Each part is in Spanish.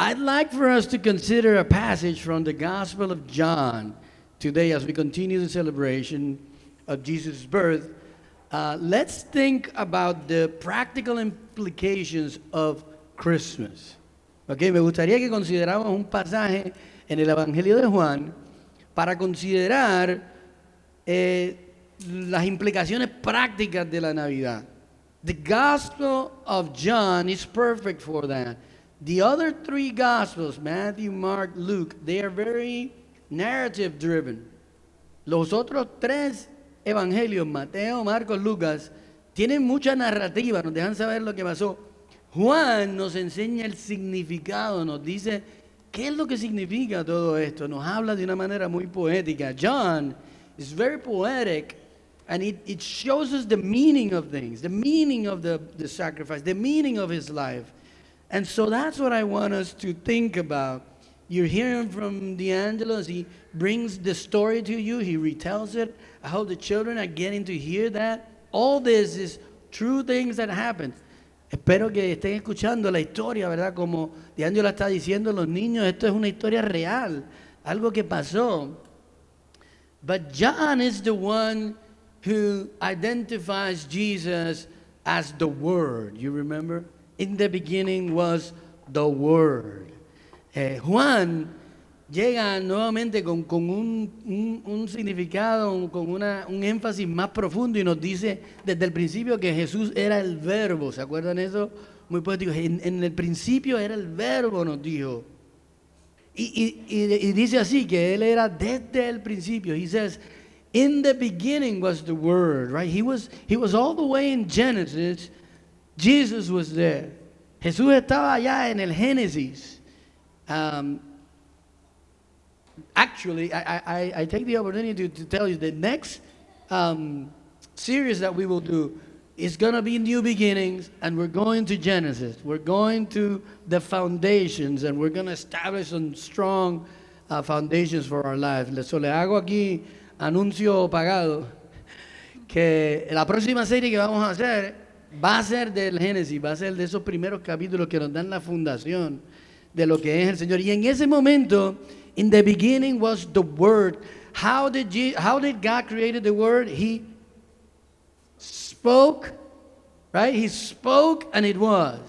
I'd like for us to consider a passage from the Gospel of John today as we continue the celebration of Jesus' birth. Let's think about the practical implications of Christmas. Okay, me gustaría que consideráramos un pasaje en el Evangelio de Juan para considerar las implicaciones prácticas de la Navidad. The Gospel of John is perfect for that. The other three Gospels, Matthew, Mark, Luke, they are very narrative driven. Los otros tres evangelios, Mateo, Marcos, Lucas, tienen mucha narrativa, nos dejan saber lo que pasó. Juan nos enseña el significado, nos dice qué es lo que significa todo esto, nos habla de una manera muy poética. John is very poetic, and it shows us the meaning of things, the meaning of the sacrifice, the meaning of his life. And so that's what I want us to think about. You're hearing from D'Angelo as he brings the story to you. He retells it. I hope the children are getting to hear that. All this is true things that happened. Espero que estén escuchando la historia, ¿verdad? Como D'Angelo está diciendo, los niños, esto es una historia real, algo que pasó. But John is the one who identifies Jesus as the Word. You remember? In the beginning was the Word. Juan llega nuevamente con un significado, con un énfasis más profundo y nos dice desde el principio que Jesús era el Verbo. ¿Se acuerdan eso? Muy poético. En el principio era el Verbo, nos dijo. Y dice así, que Él era desde el principio. He says, in the beginning was the Word, right? He was all the way in Genesis. Jesus was there. Jesús estaba allá en el Génesis. Actually, I take the opportunity to tell you the next series that we will do is going to be New Beginnings, and we're going to Genesis. We're going to the foundations, and we're going to establish some strong foundations for our lives. So le hago aquí anuncio pagado que la próxima serie que vamos a hacer va a ser del Génesis, va a ser de esos primeros capítulos que nos dan la fundación de lo que es el Señor. Y en ese momento, in the beginning was the Word. How did God create the Word? He spoke, right? He spoke and it was.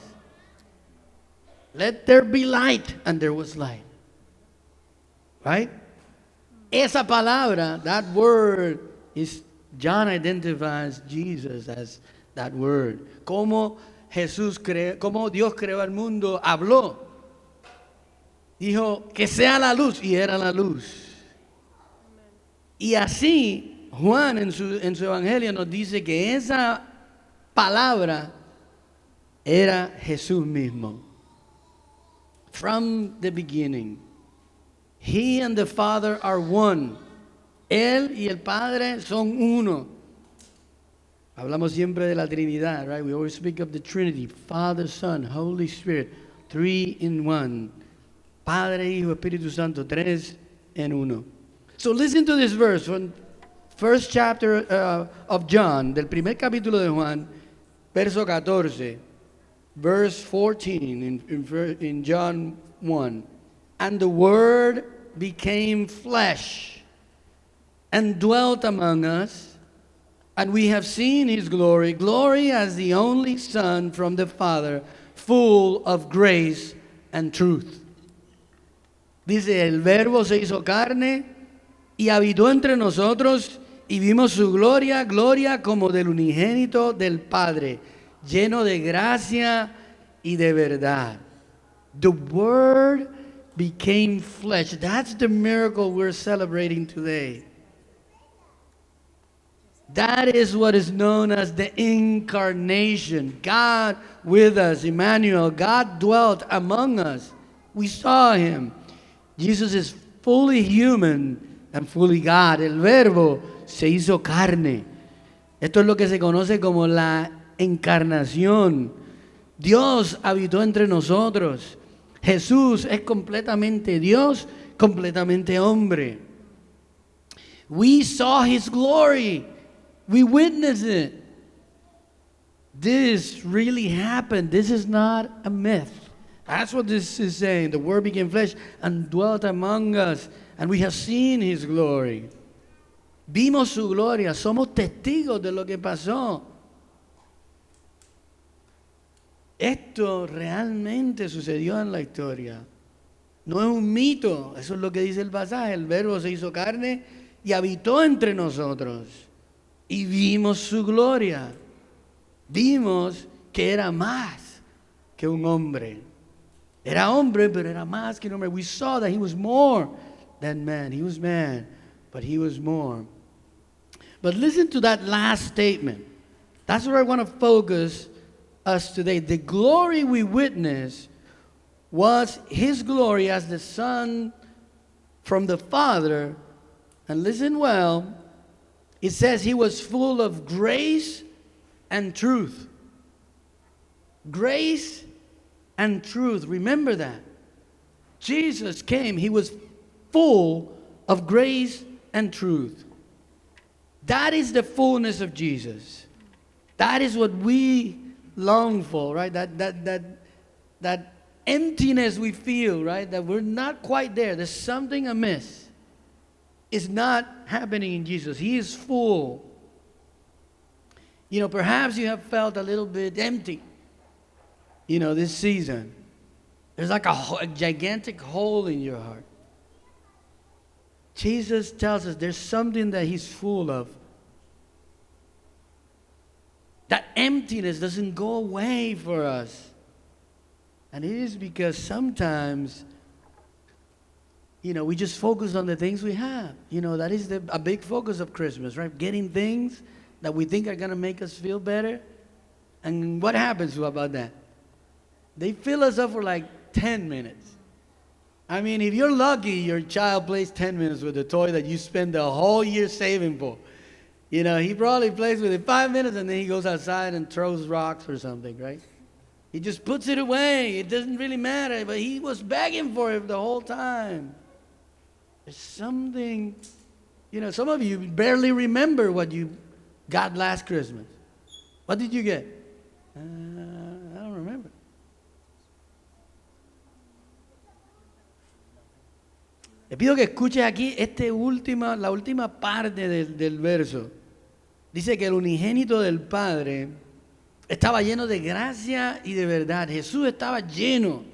Let there be light, and there was light. Right? Esa palabra, that word, John identifies Jesus as that word. Como Dios creó el mundo, habló. Dijo que sea la luz, y era la luz. Y así Juan en su evangelio nos dice que esa palabra era Jesús mismo. From the beginning, He and the Father are one. Él y el Padre son uno. Hablamos siempre de la Trinidad, right? We always speak of the Trinity, Father, Son, Holy Spirit, 3 in 1. Padre, Hijo, Espíritu Santo, 3 en 1. So listen to this verse from first chapter of John, del primer capítulo de Juan, verso 14, verse 14 in John 1. And the Word became flesh and dwelt among us, and we have seen His glory, glory as the only Son from the Father, full of grace and truth. Dice, el Verbo se hizo carne y habitó entre nosotros, y vimos su gloria, gloria como del unigénito del Padre, lleno de gracia y de verdad. The Word became flesh. That's the miracle we're celebrating today. That is what is known as the incarnation. God with us, Emmanuel. God dwelt among us. We saw Him. Jesus is fully human and fully God. El Verbo se hizo carne. Esto es lo que se conoce como la encarnación. Dios habitó entre nosotros. Jesús es completamente Dios, completamente hombre. We saw His glory. We witnessed it. This really happened. This is not a myth. That's what this is saying. The Word became flesh and dwelt among us, and we have seen His glory. Vimos su gloria, somos testigos de lo que pasó. Esto realmente sucedió en la historia. No es un mito, eso es lo que dice el pasaje. El Verbo se hizo carne y habitó entre nosotros. Y vimos su gloria. Vimos que era más que un hombre. Era hombre, pero era más que un hombre. We saw that He was more than man. He was man, but He was more. But listen to that last statement. That's where I want to focus us today. The glory we witnessed was His glory as the Son from the Father. And listen well, it says He was full of grace and truth. Grace and truth. Remember that. Jesus came, He was full of grace and truth. That is the fullness of Jesus. That is what we long for, right? That emptiness we feel, right? That we're not quite there. There's something amiss. It's not happening in Jesus. He is full. You know, perhaps you have felt a little bit empty, you know, this season. There's like a gigantic hole in your heart. Jesus tells us there's something that He's full of. That emptiness doesn't go away for us. And it is because sometimes, you know, we just focus on the things we have. You know, that is a big focus of Christmas, right? Getting things that we think are going to make us feel better. And what happens about that? They fill us up for like 10 minutes. I mean, if you're lucky, your child plays 10 minutes with a toy that you spend the whole year saving for. You know, he probably plays with it 5 minutes and then he goes outside and throws rocks or something, right? He just puts it away. It doesn't really matter, but he was begging for it the whole time. There's something, you know, some of you barely remember what you got last Christmas. What did you get? I don't remember. Le pido que escuches aquí la última parte del verso. Dice que el unigénito del Padre estaba lleno de gracia y de verdad. Jesús estaba lleno.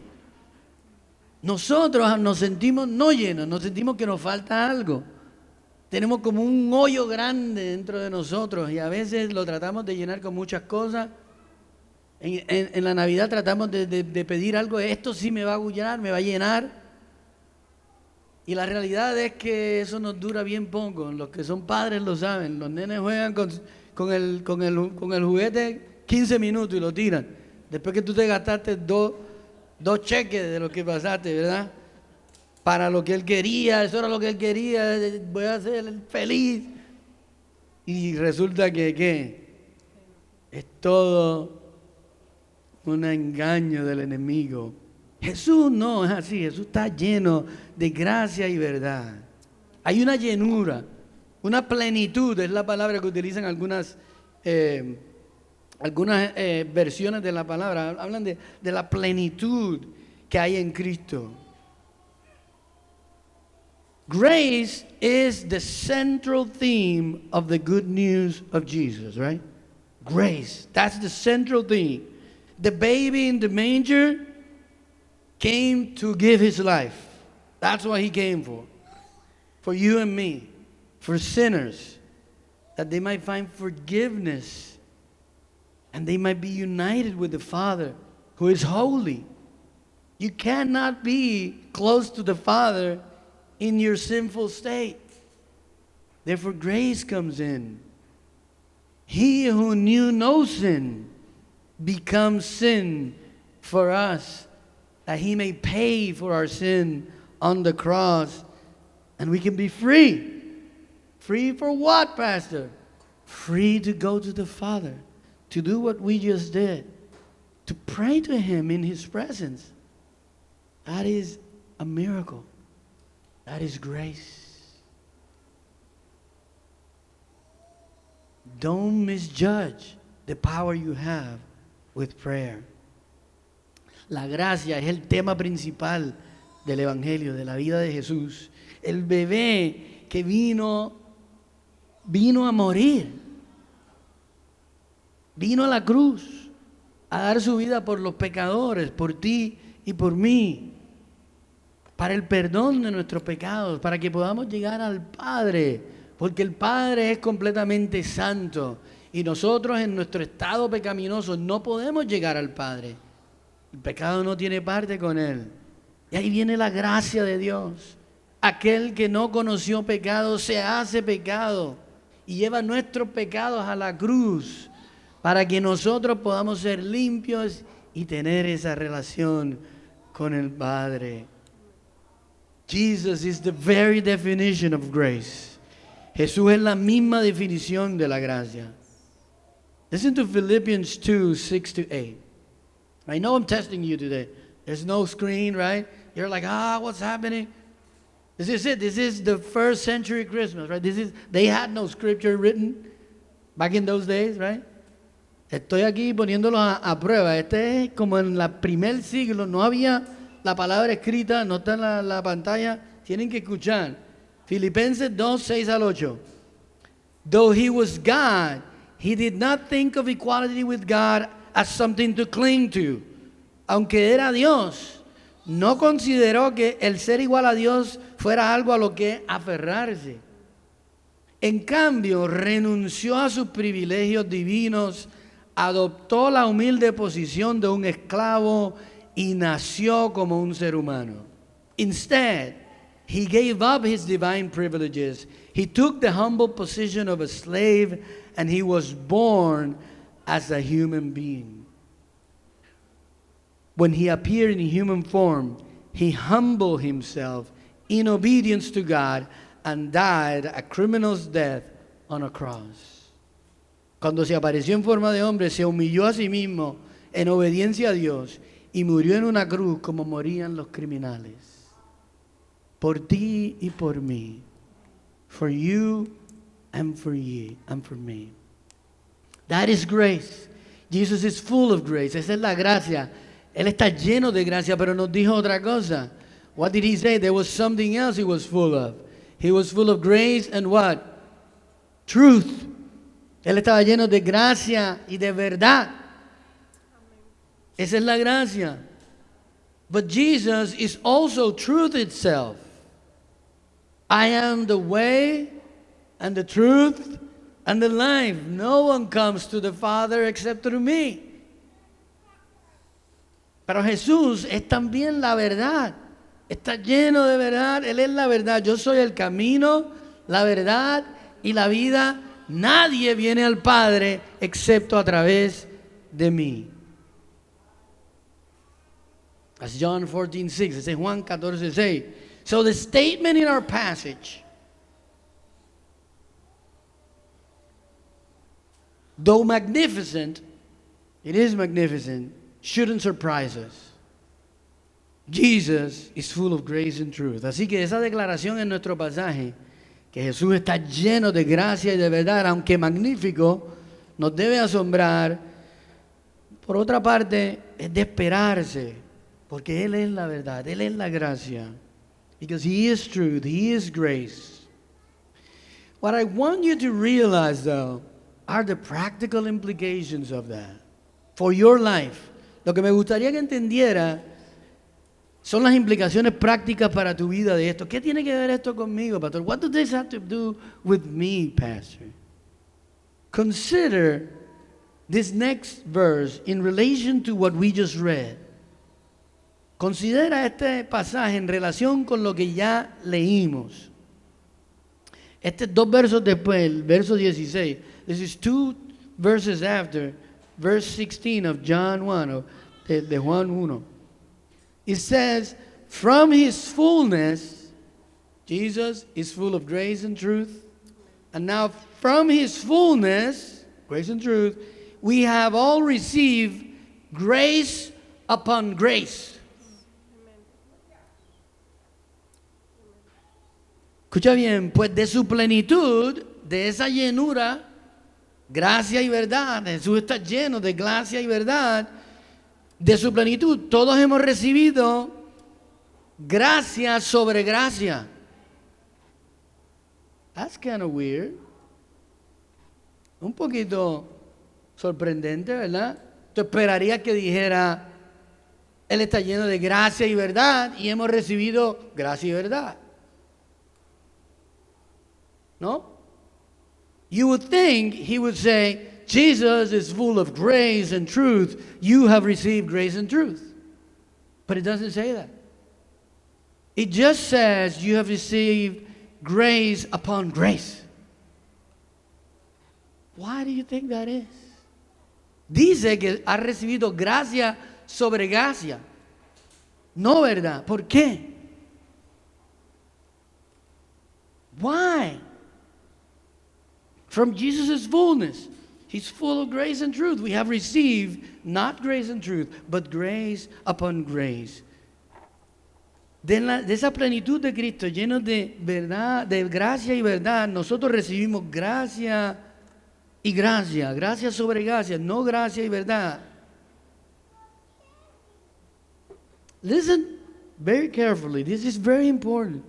Nosotros nos sentimos no llenos, nos sentimos que nos falta algo. Tenemos como un hoyo grande dentro de nosotros y a veces lo tratamos de llenar con muchas cosas. En la Navidad tratamos de pedir algo, esto sí me va a llenar, me va a llenar. Y la realidad es que eso nos dura bien poco. Los que son padres lo saben. Los nenes juegan con el juguete 15 minutos y lo tiran. Después que tú te gastaste dos cheques de lo que pasaste, ¿verdad? Para lo que él quería, eso era lo que él quería, voy a ser feliz. Y resulta que, ¿qué? Es todo un engaño del enemigo. Jesús no es así, Jesús está lleno de gracia y verdad. Hay una llenura, una plenitud, es la palabra que utilizan algunas versiones de la palabra, hablan de la plenitud que hay en Cristo. Grace is the central theme of the good news of Jesus, right? Grace, that's the central theme. The baby in the manger came to give His life. That's what He came for. For you and me, for sinners, that they might find forgiveness and they might be united with the Father who is holy. You cannot be close to the Father in your sinful state. Therefore, grace comes in. He who knew no sin becomes sin for us, that He may pay for our sin on the cross, and we can be free. Free for what, Pastor? Free to go to the Father, to do what we just did, to pray to Him in His presence. That is a miracle. That is grace. Don't misjudge the power you have with prayer. La gracia es el tema principal del Evangelio, de la vida de Jesús. El bebé que vino a morir. Vino a la cruz a dar su vida por los pecadores, por ti y por mí. Para el perdón de nuestros pecados, para que podamos llegar al Padre. Porque el Padre es completamente santo. Y nosotros en nuestro estado pecaminoso no podemos llegar al Padre. El pecado no tiene parte con Él. Y ahí viene la gracia de Dios. Aquel que no conoció pecado se hace pecado y lleva nuestros pecados a la cruz para que nosotros podamos ser limpios y tener esa relación con el Padre. Jesus is the very definition of grace. Jesús es la misma definición de la gracia. Listen to Philippians 2, 6 to 8. I know I'm testing you today. There's no screen, right? You're like, what's happening? This is it. This is the first century Christmas, right? They had no scripture written back in those days, right? Estoy aquí poniéndolo a prueba. Este es como en el primer siglo. No había la palabra escrita, no está en la pantalla. Tienen que escuchar. Filipenses 2, 6 al 8. Though he was God, he did not think of equality with God as something to cling to. Aunque era Dios, no consideró que el ser igual a Dios fuera algo a lo que aferrarse. En cambio, renunció a sus privilegios divinos, adoptó la humilde posición de un esclavo y nació como un ser humano. Instead, he gave up his divine privileges. He took the humble position of a slave, and he was born as a human being. When he appeared in human form, he humbled himself in obedience to God and died a criminal's death on a cross. Cuando se apareció en forma de hombre, se humilló a sí mismo en obediencia a Dios y murió en una cruz como morían los criminales. Por ti y por mí. For you and for ye and for me. That is grace. Jesus is full of grace. Esa es la gracia. Él está lleno de gracia, pero nos dijo otra cosa. What did he say? There was something else he was full of. He was full of grace and what? Truth. Él estaba lleno de gracia y de verdad. Esa es la gracia. But Jesus is also truth itself. I am the way and the truth and the life. No one comes to the Father except through me. Pero Jesús es también la verdad. Está lleno de verdad. Él es la verdad. Yo soy el camino, la verdad y la vida. Nadie viene al Padre excepto a través de mí. That's John 14:6. Ese es Juan 14:6. So the statement in our passage, though magnificent, it is magnificent, shouldn't surprise us. Jesus is full of grace and truth. Así que esa declaración en nuestro pasaje, que Jesús está lleno de gracia y de verdad, aunque magnífico, nos debe asombrar. Por otra parte, es de esperarse, porque Él es la verdad, Él es la gracia. Because He is truth, He is grace. What I want you to realize, though, are the practical implications of that for your life. Lo que me gustaría que entendiera son las implicaciones prácticas para tu vida de esto. ¿Qué tiene que ver esto conmigo, pastor? What does this have to do with me, pastor? Consider this next verse in relation to what we just read. Considera este pasaje en relación con lo que ya leímos. Este 2 versos después, el verso 16. This is 2 verses after verse 16 of John 1, de Juan 1. It says, from His fullness, Jesus is full of grace and truth. And now from His fullness, grace and truth, we have all received grace upon grace. Escucha bien, pues de su plenitud, de esa llenura, gracia y verdad, Jesús está lleno de gracia y verdad, De su plenitud, todos hemos recibido gracia sobre gracia. That's kind of weird. Un poquito sorprendente, ¿verdad? Tú esperarías que dijera, Él está lleno de gracia y verdad y hemos recibido gracia y verdad. ¿No? You would think he would say, Jesus is full of grace and truth. You have received grace and truth. But it doesn't say that. It just says you have received grace upon grace. Why do you think that is? Dice que ha recibido gracia sobre gracia. No, ¿verdad? ¿Por qué? Why? From Jesus' fullness. He's full of grace and truth. We have received not grace and truth, but grace upon grace. De esa plenitud de Cristo, llenos de verdad, de gracia y verdad, nosotros recibimos gracia y gracia, gracia sobre gracia, no gracia y verdad. Listen very carefully. This is very important.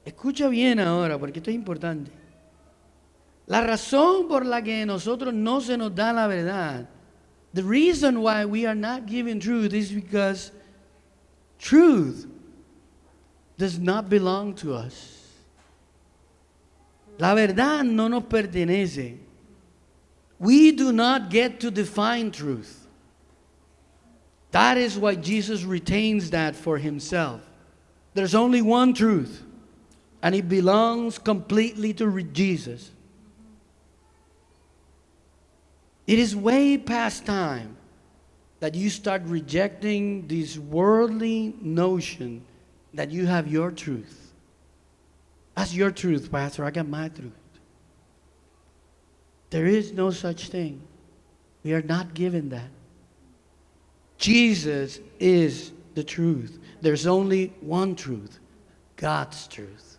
Escucha bien ahora, porque esto es importante. La razón por la que nosotros no se nos da la verdad, the reason why we are not given truth is because truth does not belong to us. La verdad no nos pertenece. We do not get to define truth. That is why Jesus retains that for himself. There's only one truth, and it belongs completely to Jesus. It is way past time that you start rejecting this worldly notion that you have your truth. That's your truth, Pastor. I got my truth. There is no such thing. We are not given that. Jesus is the truth. There's only one truth, God's truth.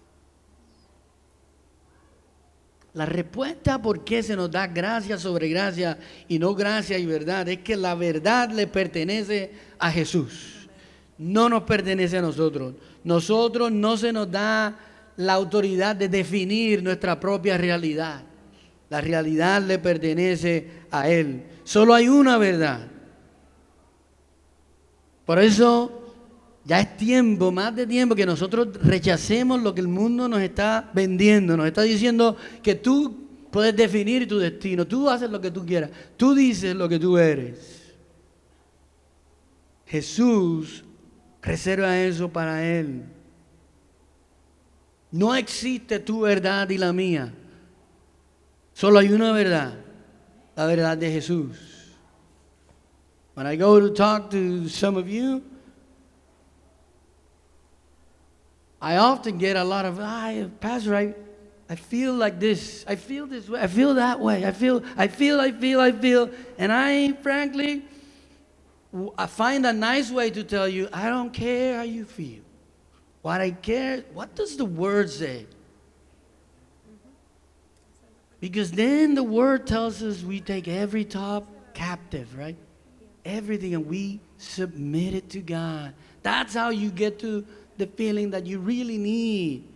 La respuesta por qué se nos da gracia sobre gracia y no gracia y verdad es que la verdad le pertenece a Jesús. No nos pertenece a nosotros. Nosotros no se nos da la autoridad de definir nuestra propia realidad. La realidad le pertenece a Él. Solo hay una verdad. Por eso ya es tiempo, más de tiempo, que nosotros rechacemos lo que el mundo nos está vendiendo. Nos está diciendo que tú puedes definir tu destino. Tú haces lo que tú quieras. Tú dices lo que tú eres. Jesús reserva eso para Él. No existe tu verdad y la mía. Solo hay una verdad. La verdad de Jesús. When I go to talk to some of you, I often get a lot of, Pastor, I feel like this. I feel this way. I feel that way. I feel. And I, frankly, I find a nice way to tell you, I don't care how you feel. What I care, what does the Word say? Because then the Word tells us we take every thought captive, right? Everything, and we submit it to God. That's how you get to the feeling that you really need.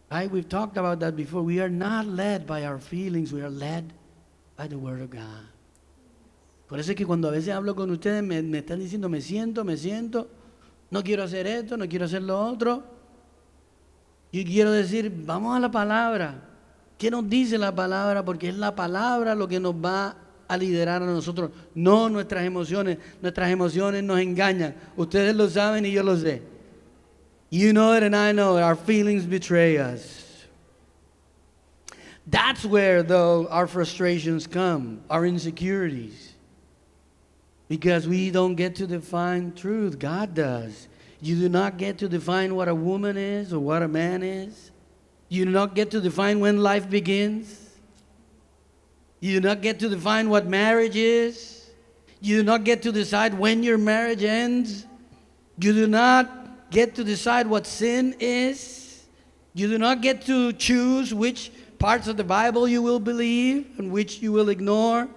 Right? We've talked about that before. We are not led by our feelings. We are led by the Word of God. Por eso es que cuando a veces hablo con ustedes me están diciendo, me siento, no quiero hacer esto, no quiero hacer lo otro. Yo quiero decir, vamos a la palabra. ¿Qué nos dice la palabra? Porque es la palabra lo que nos va a liderar a nosotros, no nuestras emociones. Nuestras emociones nos engañan. Ustedes lo saben y yo lo sé. You know it and I know it. Our feelings betray us. That's where, though, our frustrations come, our insecurities. Because we don't get to define truth. God does. You do not get to define what a woman is or what a man is. You do not get to define when life begins. You do not get to define what marriage is. You do not get to decide when your marriage ends. You do not get to decide what sin is. You do not get to choose which parts of the Bible you will believe and which you will ignore.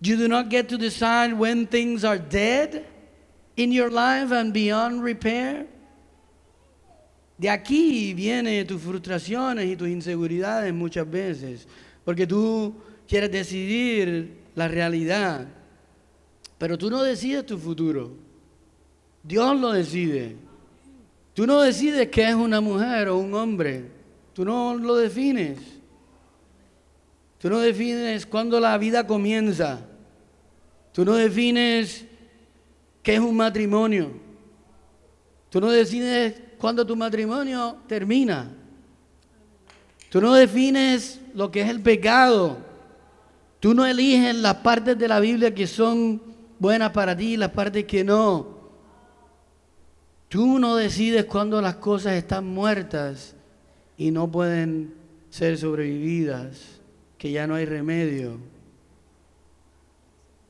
You do not get to decide when things are dead in your life and beyond repair. De aquí vienen tus frustraciones y tus inseguridades muchas veces, porque tú quieres decidir la realidad, pero tú no decides tu futuro. Dios lo decide. Tú no decides qué es una mujer o un hombre. Tú no lo defines. Tú no defines cuándo la vida comienza. Tú no defines qué es un matrimonio. Tú no decides cuándo tu matrimonio termina. Tú no defines lo que es el pecado. Tú no eliges las partes de la Biblia que son buenas para ti y las partes que no. Tú no decides cuándo las cosas están muertas y no pueden ser sobrevividas, que ya no hay remedio.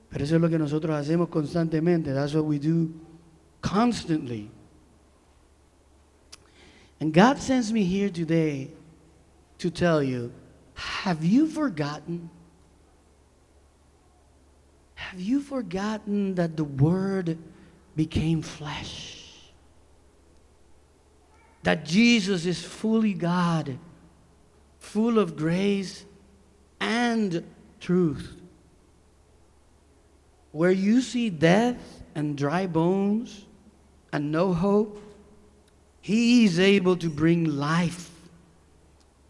Pero eso es lo que nosotros hacemos constantemente. That's what we do constantly. And God sends me here today to tell you, have you forgotten? Have you forgotten that the Word became flesh? That Jesus is fully God, full of grace and truth. Where you see death and dry bones and no hope, He is able to bring life.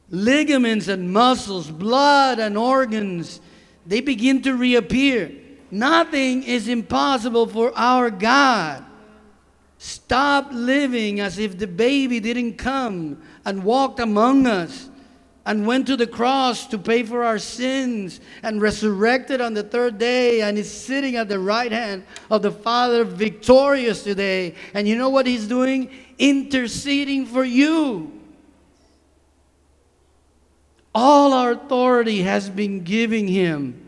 Ligaments and muscles, blood and organs, they begin to reappear. Nothing is impossible for our God. Stop living as if the baby didn't come and walked among us and went to the cross to pay for our sins and resurrected on the third day and is sitting at the right hand of the Father victorious today. And you know what He's doing? Interceding for you. All our authority has been given Him.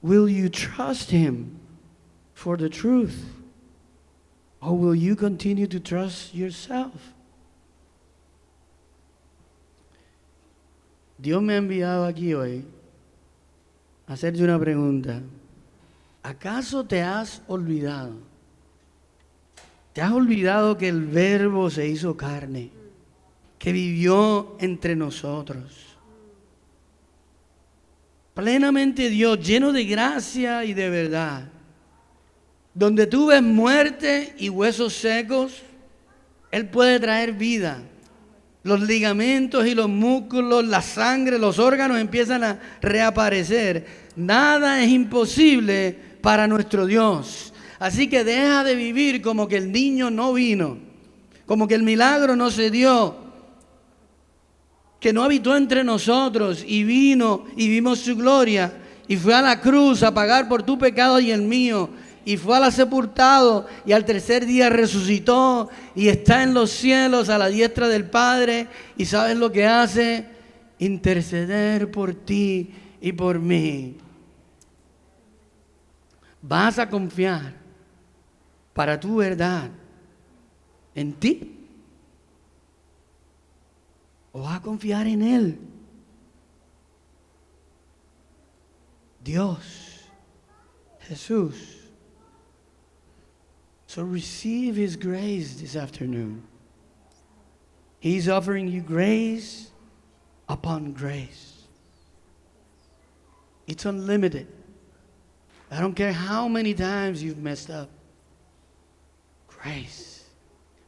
Will you trust Him for the truth? Or will you continue to trust yourself? Dios me ha enviado aquí hoy a hacerte una pregunta. ¿Acaso te has olvidado? ¿Te has olvidado que el Verbo se hizo carne, que vivió entre nosotros? Plenamente Dios, lleno de gracia y de verdad. Donde tú ves muerte y huesos secos, Él puede traer vida. Los ligamentos y los músculos, la sangre, los órganos empiezan a reaparecer. Nada es imposible para nuestro Dios. Así que deja de vivir como que el niño no vino, como que el milagro no se dio, que no habitó entre nosotros y vino y vimos su gloria y fue a la cruz a pagar por tu pecado y el mío. Y fue al sepultado y al tercer día resucitó y está en los cielos a la diestra del Padre. ¿Y sabes lo que hace? Interceder por ti y por mí. ¿Vas a confiar para tu verdad en ti? ¿O vas a confiar en Él? Dios, Jesús. So receive His grace this afternoon. He's offering you grace upon grace. It's unlimited. I don't care how many times you've messed up. Grace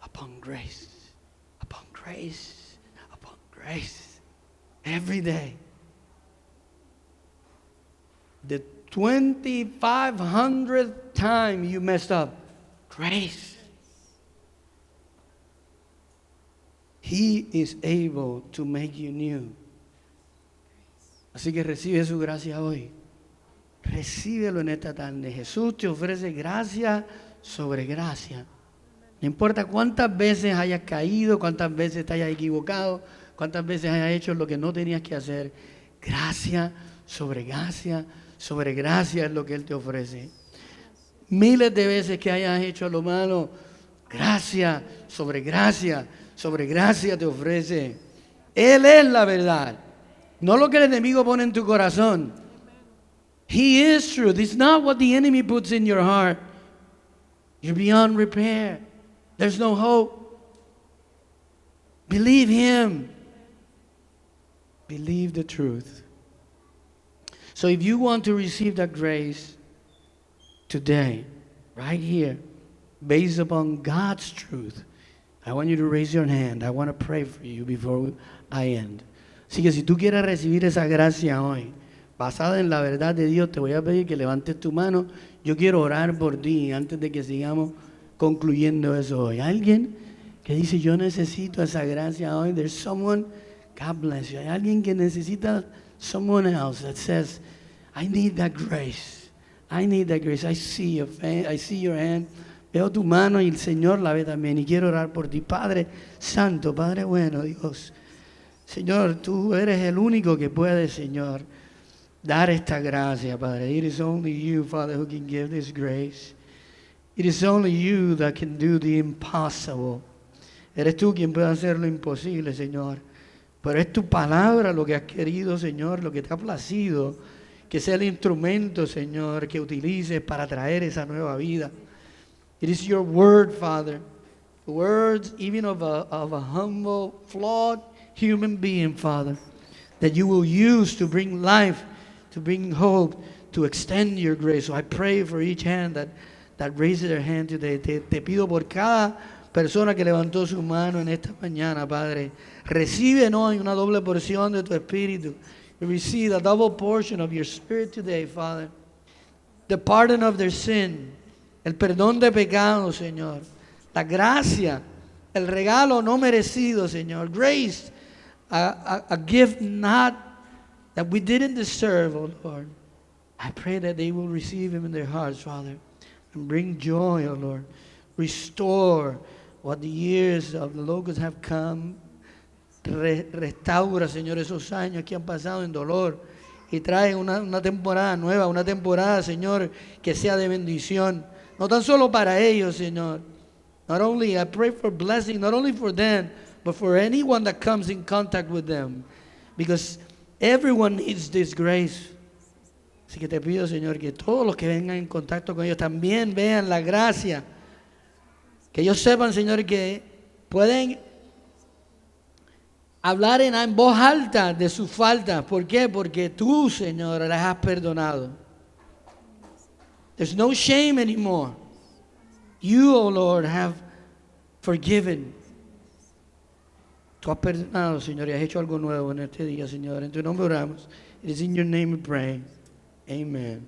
upon grace upon grace upon grace. Every day. The 2,500th time you messed up. Grace. He is able to make you new. Así que recibe su gracia hoy. Recíbelo en esta tarde. Jesús te ofrece gracia sobre gracia. No importa cuántas veces hayas caído, cuántas veces te hayas equivocado, cuántas veces hayas hecho lo que no tenías que hacer. Gracia sobre gracia sobre gracia es lo que Él te ofrece. Miles de veces que hayas hecho lo malo, gracia sobre gracia te ofrece. Él es la verdad, no lo que el enemigo pone en tu corazón. He is truth. It's not what the enemy puts in your heart. You're beyond repair. There's no hope. Believe Him. Believe the truth. So if you want to receive that grace today, right here, based upon God's truth, I want you to raise your hand. I want to pray for you before I end. Así que si tú quieres recibir esa gracia hoy, basada en la verdad de Dios, te voy a pedir que levantes tu mano. Yo quiero orar por ti antes de que sigamos concluyendo eso hoy. ¿Alguien que dice, yo necesito esa gracia hoy? There's someone, God bless you. Hay alguien que necesita, someone else that says, I need that grace. I need that grace. I see your hand. Veo tu mano y el Señor la ve también. Y quiero orar por ti. Padre Santo, Padre bueno, Dios. Señor, tú eres el único que puede, Señor, dar esta gracia, Padre. It is only you, Father, who can give this grace. It is only you that can do the impossible. Eres tú quien puede hacer lo imposible, Señor. Pero es tu palabra lo que has querido, Señor, lo que te ha placido, que sea el instrumento, Señor, que utilices para traer esa nueva vida. It is your word, Father. The words even of a humble, flawed human being, Father, that you will use to bring life, to bring hope, to extend your grace. So I pray for each hand that raises their hand today. Te pido por cada persona que levantó su mano en esta mañana, Padre. Recibe hoy una doble porción de tu Espíritu. Receive a double portion of your Spirit today, Father. The pardon of their sin. El perdón de pecados, Señor. La gracia. El regalo no merecido, Señor. Grace. A gift not that we didn't deserve, oh Lord. I pray that they will receive Him in their hearts, Father. And bring joy, oh Lord. Restore what the years of the locusts have come. Restaura, Señor, esos años que han pasado en dolor. Y trae una temporada nueva, una temporada, Señor, que sea de bendición. No tan solo para ellos, Señor. Not only, I pray for blessing, not only for them, but for anyone that comes in contact with them. Because everyone needs this grace. Así que te pido, Señor, que todos los que vengan en contacto con ellos también vean la gracia. Que ellos sepan, Señor, que pueden hablar en voz alta de sus faltas. ¿Por qué? Porque tú, Señor, las has perdonado. There's no shame anymore. You, oh Lord, have forgiven. Tú has perdonado, Señor, y has hecho algo nuevo en este día, Señor. En tu nombre oramos. It is in your name we pray. Amen.